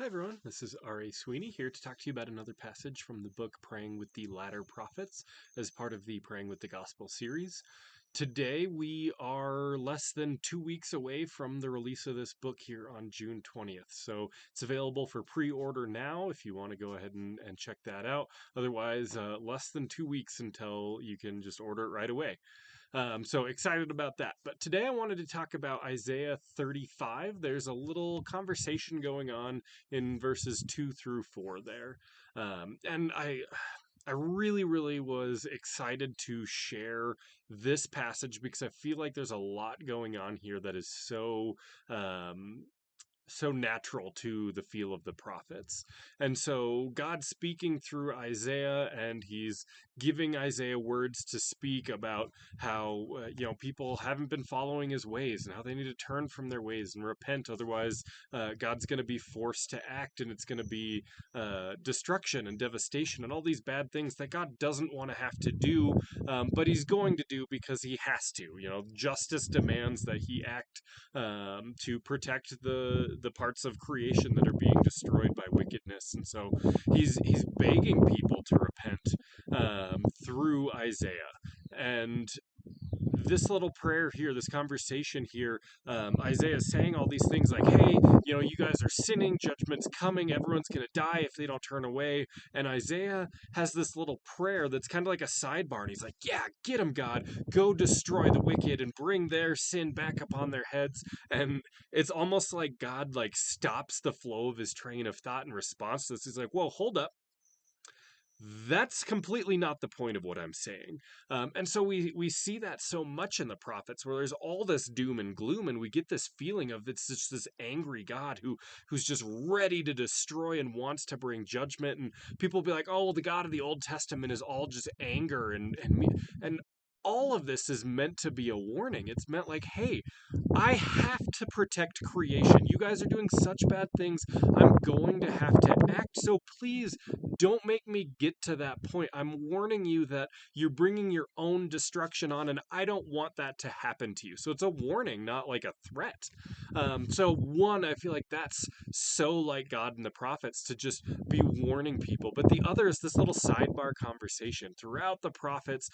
Hi everyone, this is R.A. Sweeney here to talk to you about another passage from the book Praying with the Latter Prophets as part of the Praying with the Gospel series. Today we are less than 2 weeks away from the release of this book here on June 20th. So it's available for pre-order now if you want to go ahead and check that out. Otherwise, less than 2 weeks until you can just order it right away. So excited about that. But today I wanted to talk about Isaiah 35. There's a little conversation going on in verses 2 through 4 there. And I really was excited to share this passage because I feel like there's a lot going on here that is so natural to the feel of the prophets. And so God's speaking through Isaiah, and he's giving Isaiah words to speak about how people haven't been following his ways and how they need to turn from their ways and repent. Otherwise God's going to be forced to act, and it's going to be destruction and devastation and all these bad things that God doesn't want to have to do, but he's going to do because he has to. Justice demands that he act to protect the parts of creation that are being destroyed by wickedness. And so he's begging people to repent through Isaiah. And this little prayer here, this conversation here, Isaiah is saying all these things like, hey, you guys are sinning, judgment's coming, everyone's going to die if they don't turn away. And Isaiah has this little prayer that's kind of like a sidebar, and he's like, yeah, get them, God, go destroy the wicked and bring their sin back upon their heads. And it's almost like God stops the flow of his train of thought in response to this. He's like, whoa, hold up. That's completely not the point of what I'm saying. And so we see that so much in the prophets, where there's all this doom and gloom, and we get this feeling of it's just this angry God who's just ready to destroy and wants to bring judgment. And people will be like, oh, well, the God of the Old Testament is all just anger and all of this is meant to be a warning. It's meant like, hey, I have to protect creation. You guys are doing such bad things. I'm going to have to act. So please don't make me get to that point. I'm warning you that you're bringing your own destruction on, and I don't want that to happen to you. So it's a warning, not like a threat. So one, I feel like that's so like God and the prophets to just be warning people. But the other is this little sidebar conversation. Throughout the prophets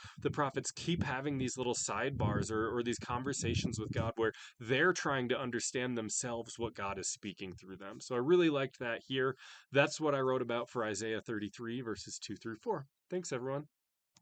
keep having these little sidebars or these conversations with God where they're trying to understand themselves what God is speaking through them. So I really liked that here. That's what I wrote about for Isaiah 33, verses 2 through 4. Thanks, everyone.